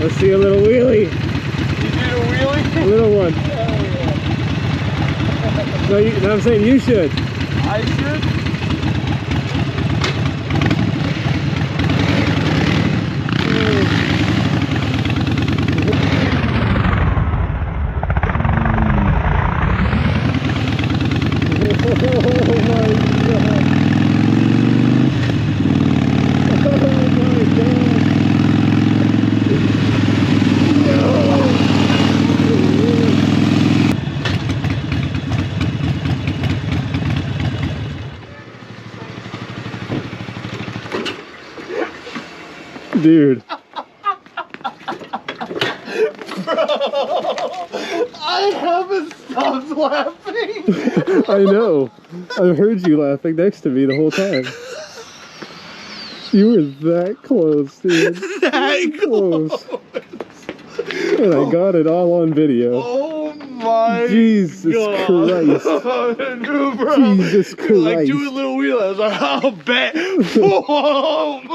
Let's see a little wheelie. You did a wheelie? A little one. Oh, yeah. No, I'm saying you should. I should? Dude. Bro, I haven't stopped laughing. I know. I heard you laughing next to me the whole time. You were that close, dude. That close. And I got it all on video. Oh my Jesus God. Christ. Dude, bro. Jesus Christ. Like, do a little wheel. I was like, oh, bet. Boom.